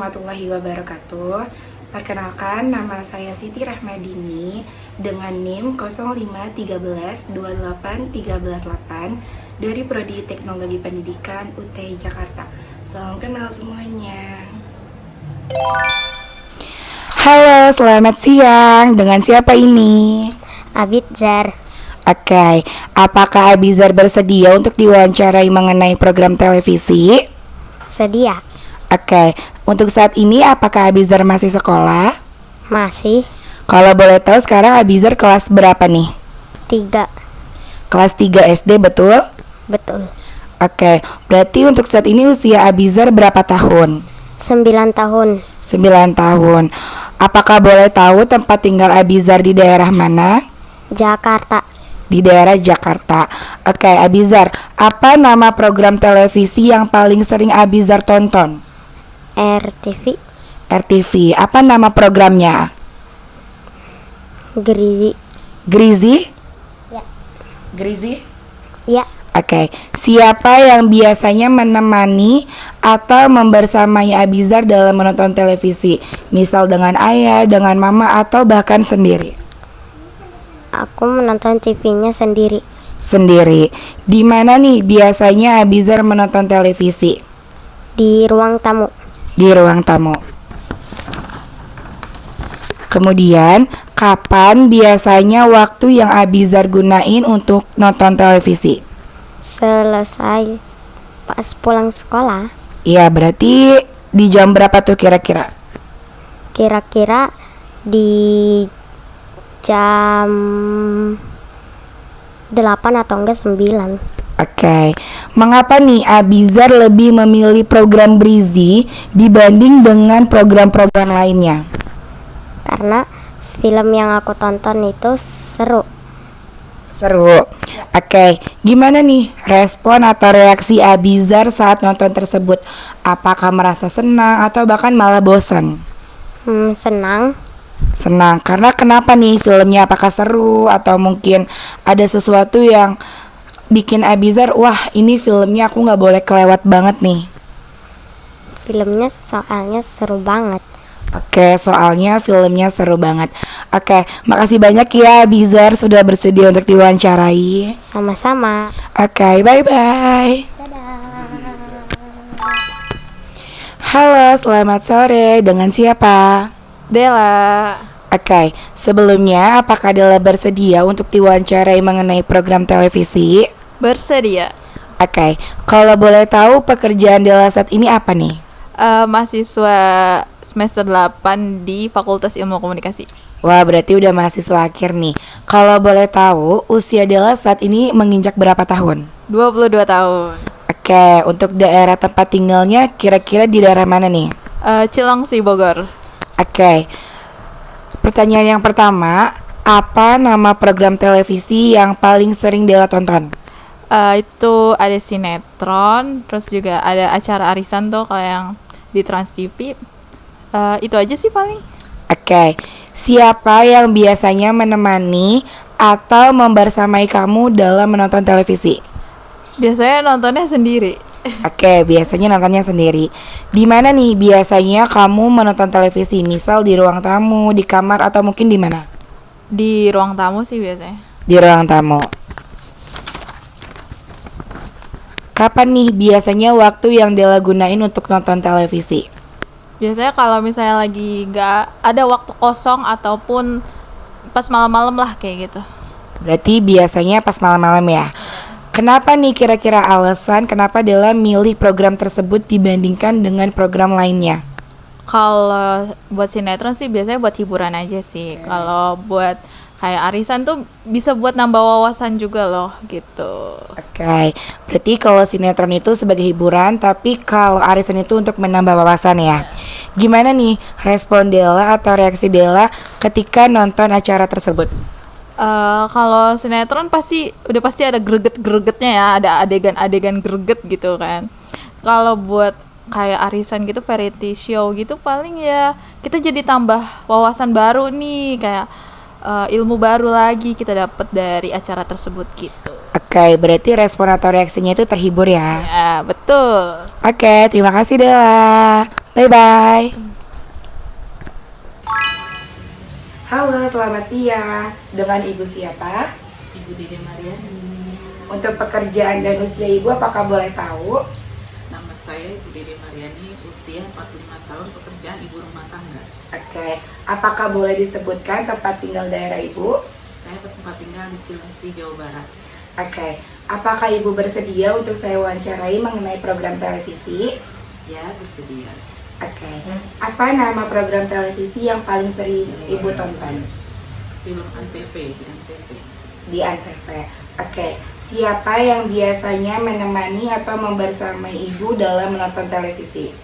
warahmatullahi wabarakatuh. Perkenalkan, nama saya Siti Rahmadini dengan NIM 051328318 dari Prodi Teknologi Pendidikan UT Jakarta. Salam kenal semuanya. Halo, selamat siang. Dengan siapa ini? Abizar. Oke, apakah Abizar bersedia untuk diwawancarai mengenai program televisi? Sedia. Oke, untuk saat ini apakah Abizar masih sekolah? Masih. Kalau boleh tahu sekarang Abizar kelas berapa nih? 3. Kelas 3 SD, betul? Betul. Oke, berarti untuk saat ini usia Abizar berapa tahun? 9 tahun. 9 tahun. Apakah boleh tahu tempat tinggal Abizar di daerah mana? Jakarta. Di daerah Jakarta. Oke, Abizar, apa nama program televisi yang paling sering Abizar tonton? RTV. RTV. Apa nama programnya? Grizi. Grizi? Ya. Grizi? Ya. Oke. Siapa yang biasanya menemani atau membersamai Abizar dalam menonton televisi? Misal dengan ayah, dengan mama, atau bahkan sendiri? Aku menonton TV-nya sendiri. Sendiri. Di mana nih biasanya Abizar menonton televisi? Di ruang tamu. Di ruang tamu. Kemudian, kapan biasanya waktu yang Abizar gunain untuk nonton televisi? Selesai pas pulang sekolah. Iya, berarti di jam berapa tuh kira-kira? Kira-kira di jam 8 atau enggak 9. Oke. Mengapa nih Abizar lebih memilih program Brizi dibanding dengan program-program lainnya? Karena film yang aku tonton itu seru. Seru. Oke, gimana nih respon atau reaksi Abizar saat nonton tersebut? Apakah merasa senang atau bahkan malah bosan? Senang. Senang, karena kenapa nih filmnya? Apakah seru atau mungkin ada sesuatu yang bikin Abizar, wah ini filmnya aku gak boleh kelewat banget nih? Filmnya soalnya seru banget. Oke, soalnya filmnya seru banget. Oke, makasih banyak ya Abizar sudah bersedia untuk diwawancarai. Sama-sama. Oke, bye-bye. Halo, selamat sore. Dengan siapa? Dela. Oke, sebelumnya apakah Dela bersedia untuk diwawancarai mengenai program televisi? Bersedia. Oke, kalau boleh tahu pekerjaan Dela saat ini apa nih? Mahasiswa semester 8 di Fakultas Ilmu Komunikasi. Wah, berarti udah mahasiswa akhir nih. Kalau boleh tahu, usia Dela saat ini menginjak berapa tahun? 22 tahun. Oke, untuk daerah tempat tinggalnya kira-kira di daerah mana nih? Cilengsi, Bogor. Oke, pertanyaan yang pertama, apa nama program televisi yang paling sering Dela tonton? Itu ada sinetron, terus juga ada acara arisan tuh kayak yang di Trans TV. Itu aja sih paling. Oke, siapa yang biasanya menemani atau membersamai kamu dalam menonton televisi? Biasanya nontonnya sendiri. Oke, biasanya nontonnya sendiri. Di mana nih biasanya kamu menonton televisi? Misal di ruang tamu, di kamar, atau mungkin di mana? Di ruang tamu sih biasanya. Di ruang tamu. Kapan nih biasanya waktu yang Dela gunain untuk nonton televisi? Biasanya kalau misalnya lagi nggak ada waktu kosong ataupun pas malam-malam lah kayak gitu. Berarti biasanya pas malam-malam ya. Kenapa nih kira-kira alasan kenapa Dela milih program tersebut dibandingkan dengan program lainnya? Kalau buat sinetron sih biasanya buat hiburan aja sih. Kalau buat kayak arisan tuh bisa buat nambah wawasan juga loh gitu. Oke, berarti kalau sinetron itu sebagai hiburan, tapi kalau arisan itu untuk menambah wawasan ya. Gimana nih respon Dela atau reaksi Dela ketika nonton acara tersebut? Kalau sinetron udah pasti ada greget-gregetnya ya, ada adegan-adegan greget gitu kan. Kalau buat kayak arisan gitu, variety show gitu, paling ya kita jadi tambah wawasan baru nih, kayak ilmu baru lagi kita dapat dari acara tersebut gitu. Oke, berarti respon atau reaksinya itu terhibur ya? Ya, betul. Oke, terima kasih Dela. Bye-bye. Halo, selamat siang. Dengan Ibu siapa? Ibu Dede Mariani. Untuk pekerjaan dan usia Ibu apakah boleh tahu? Nama saya Ibu Dede Mariani, usia 45 tahun, pekerjaan ibu rumah tangga. Oke, apakah boleh disebutkan tempat tinggal daerah Ibu? Saya bertempat tinggal di Cilengsi, Jawa Barat. Oke, apakah Ibu bersedia untuk saya wawancarai mengenai program televisi? Ya, bersedia. Oke, apa nama program televisi yang paling sering Ibu tonton Film Antv di Antv. di Antv? Oke, siapa yang biasanya menemani atau membersamai Ibu dalam menonton televisi?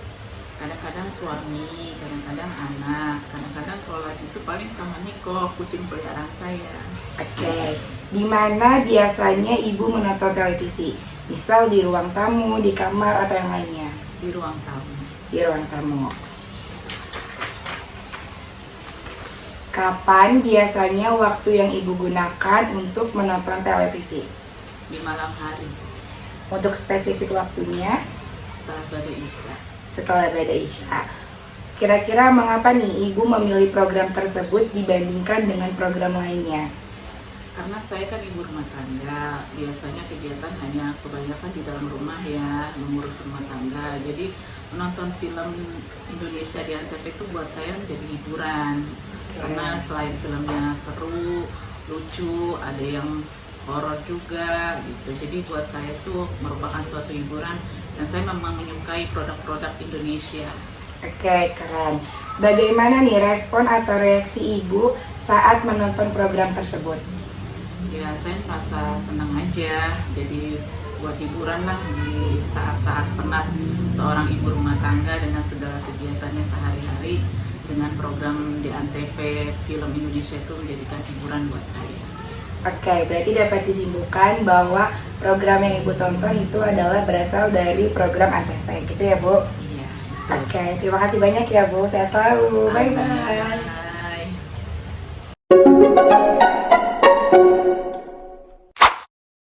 Kadang-kadang suami, kadang-kadang anak, kadang-kadang kalau lagi itu paling sama Niko, kucing peliharaan saya. Oke, di mana biasanya Ibu menonton televisi? Misal di ruang tamu, di kamar, atau yang lainnya? Di ruang tamu. Di ruang tamu. Kapan biasanya waktu yang Ibu gunakan untuk menonton televisi? Di malam hari, Untuk spesifik waktunya setelah badai Isya. setelah badai Isya. Kira-kira mengapa nih Ibu memilih program tersebut dibandingkan dengan program lainnya? Karena saya kan ibu rumah tangga, biasanya kegiatan hanya kebanyakan di dalam rumah ya, mengurus rumah tangga. Jadi menonton film Indonesia di Antv itu buat saya menjadi hiburan. Karena selain filmnya seru, lucu, ada yang horor juga gitu. Jadi buat saya itu merupakan suatu hiburan dan saya memang menyukai produk-produk Indonesia. Oke, keren. Bagaimana nih respon atau reaksi Ibu saat menonton program tersebut? Ya saya merasa senang aja, jadi buat hiburan lah di saat-saat penat seorang ibu rumah tangga dengan segala kegiatannya sehari-hari. Dengan program di Antv film Indonesia itu menjadikan hiburan buat saya. Oke, berarti dapat disimpulkan bahwa program yang Ibu tonton itu adalah berasal dari program Antv, gitu ya Bu? Iya. Oke, terima kasih banyak ya Bu, sehat selalu, bye-bye.